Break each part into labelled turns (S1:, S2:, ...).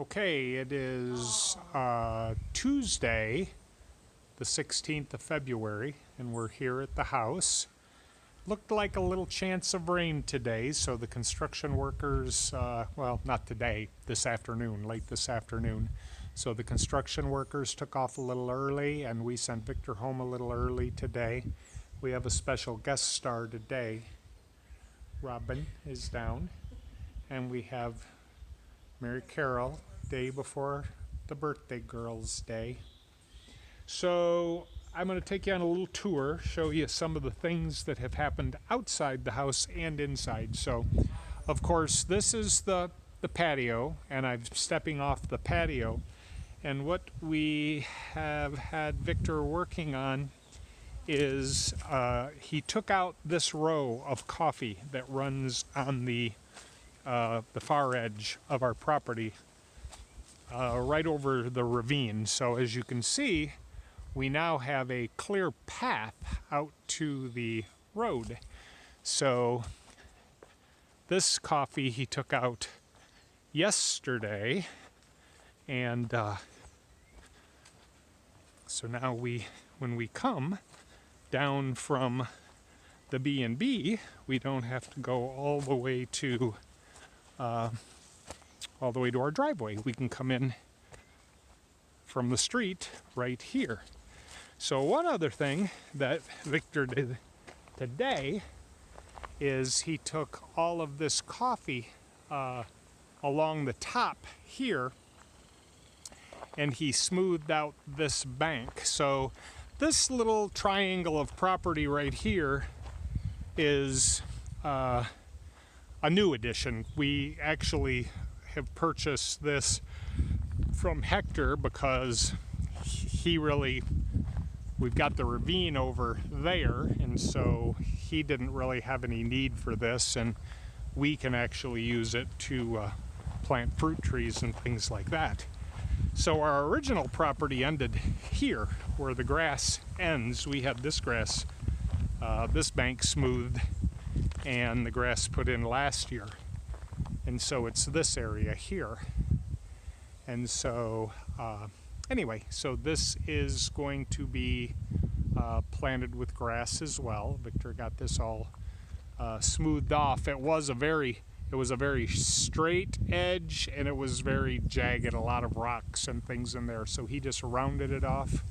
S1: Okay, it is Tuesday, the 16th of February, and we're here at the house. Looked like a little chance of rain today, so the construction workers, well, not today, this afternoon, late this afternoon. So the construction workers took off a little early, and we sent Victor home a little early today. We have a special guest star today. Robin is down, and we have Mary Carol, day before the birthday girl's day. So I'm going to take you on a little tour, show you some of the things that have happened outside the house and inside. So, of course, this is the patio, and I'm stepping off the patio. And what we have had Victor working on is he took out this row of coffee that runs on the far edge of our property, right over the ravine. So as you can see, we now have a clear path out to the road. So this coffee he took out yesterday, and so now when we come down from the B&B, we don't have to go all the way to our driveway. We can come in from the street right here. So one other thing that Victor did today is he took all of this coffee along the top here, and he smoothed out this bank. So this little triangle of property right here is a new addition. We actually have purchased this from Hector because we've got the ravine over there, and so he didn't really have any need for this, and we can actually use it to plant fruit trees and things like that. So our original property ended here where the grass ends. We had this grass, this bank smoothed, and the grass put in last year. And so it's this area here. And so anyway, so this is going to be planted with grass as well. Victor got this all smoothed off. It was a very straight edge, and it was very jagged, a lot of rocks and things in there. So he just rounded it off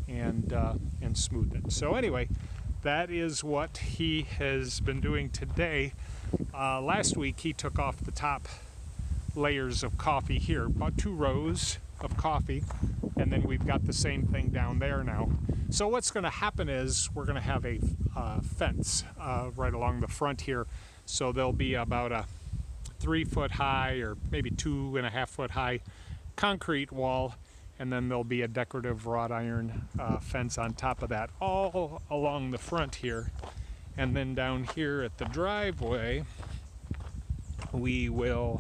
S1: and smoothed it. So anyway, that is what he has been doing today. Last week he took off the top layers of coffee here, about 2 rows of coffee, and then we've got the same thing down there now. So what's going to happen is we're going to have a fence right along the front here. So there'll be about a 3-foot high, or maybe 2.5-foot high concrete wall, and then there'll be a decorative wrought iron fence on top of that, all along the front here. And then down here at the driveway, we will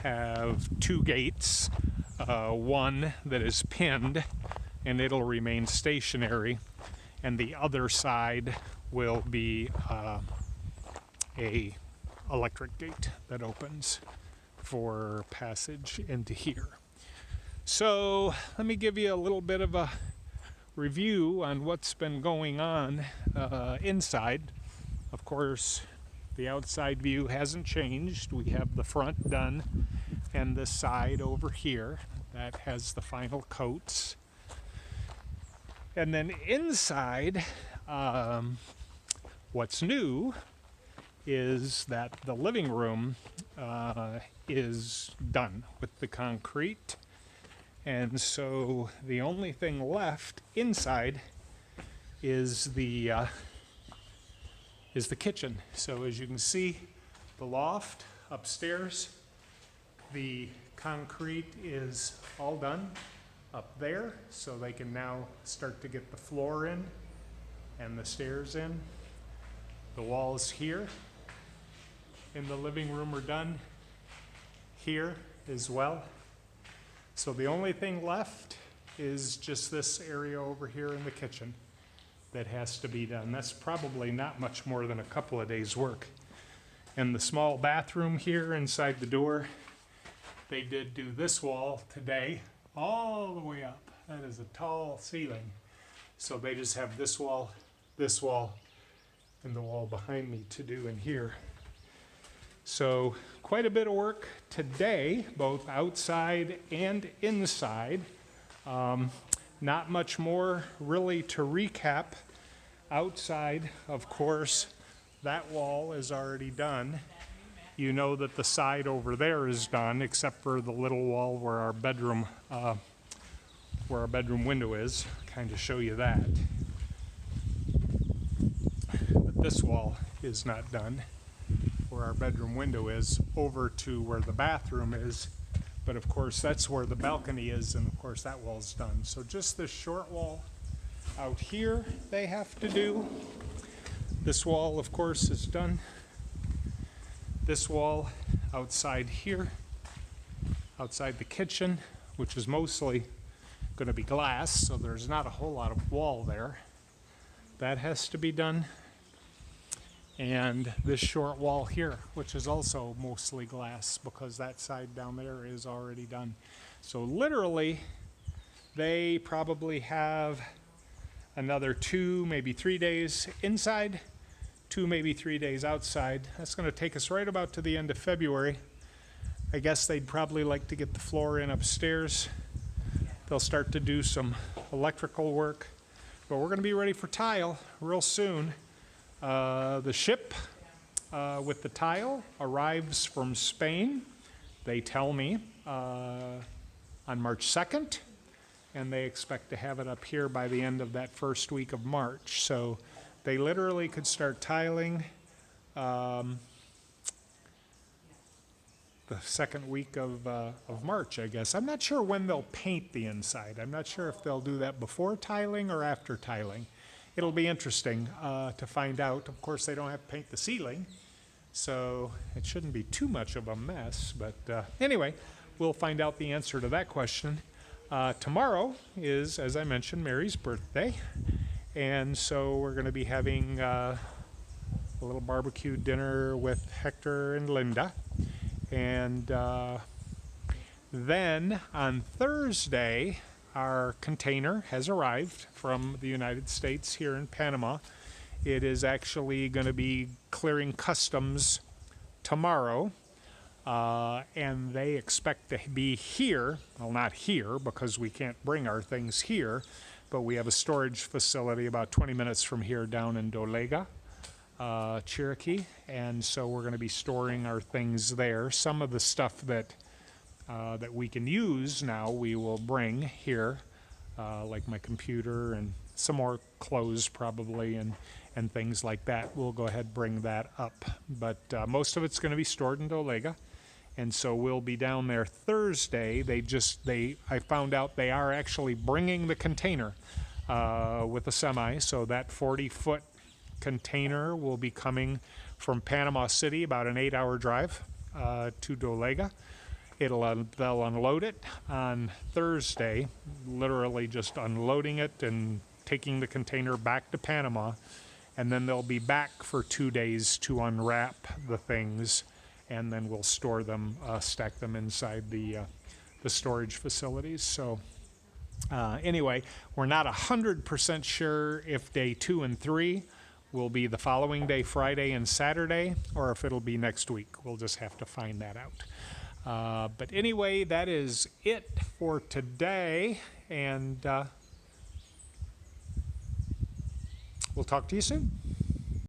S1: have 2 gates, one that is pinned and it'll remain stationary, and the other side will be a electric gate that opens for passage into here. So let me give you a little bit of a review on what's been going on inside. Of course, the outside view hasn't changed. We have the front done, and this side over here that has the final coats. And then inside, what's new is that the living room is done with the concrete. And so the only thing left inside is the kitchen. So as you can see, the loft upstairs, the concrete is all done up there, so they can now start to get the floor in and the stairs in. The walls here in the living room are done, here as well. So the only thing left is just this area over here in the kitchen that has to be done. That's probably not much more than a couple of days' work. And the small bathroom here inside the door, they did do this wall today all the way up. That is a tall ceiling. So they just have this wall, and the wall behind me to do in here. So quite a bit of work today, both outside and inside. Not much more really to recap. Outside, of course, that wall is already done. You know that the side over there is done, except for the little wall where our bedroom window is. Kind of show you that. But this wall is not done, where our bedroom window is, over to where the bathroom is. But of course, that's where the balcony is, and of course that wall's done. So just this short wall out here they have to do. This wall, of course, is done. This wall outside here, outside the kitchen, which is mostly going to be glass, so there's not a whole lot of wall there. That has to be done. And this short wall here, which is also mostly glass, because that side down there is already done. So literally, they probably have another 2, maybe 3 days inside, 2, maybe 3 days outside. That's going to take us right about to the end of February. I guess they'd probably like to get the floor in upstairs. They'll start to do some electrical work, but we're going to be ready for tile real soon. The ship with the tile arrives from Spain, they tell me, on March 2nd, and they expect to have it up here by the end of that first week of March. So they literally could start tiling the second week of March, I guess. I'm not sure when they'll paint the inside. I'm not sure if they'll do that before tiling or after tiling. It'll be interesting to find out. Of course, they don't have to paint the ceiling, so it shouldn't be too much of a mess. But anyway, we'll find out the answer to that question. Tomorrow is, as I mentioned, Mary's birthday, and so we're going to be having a little barbecue dinner with Hector and Linda. And then on Thursday, our container has arrived from the United States here in Panama. It is actually going to be clearing customs tomorrow, and they expect to be here. Well, not here, because we can't bring our things here, but we have a storage facility about 20 minutes from here down in DeLano, Chiriqui, and so we're going to be storing our things there. Some of the stuff that we can use now we will bring here, like my computer and some more clothes probably, and things like that. We'll go ahead and bring that up, but most of it's going to be stored in DeLano, and so we'll be down there Thursday. I found out they are actually bringing the container with a semi, so that 40-foot container will be coming from Panama City, about an 8-hour drive to DeLano. They'll unload it on Thursday, literally just unloading it and taking the container back to Panama, and then they'll be back for 2 days to unwrap the things, and then we'll store them, stack them inside the storage facilities. So anyway, we're not 100% sure if day 2 and 3 will be the following day, Friday and Saturday, or if it'll be next week. We'll just have to find that out. But anyway, that is it for today, and we'll talk to you soon.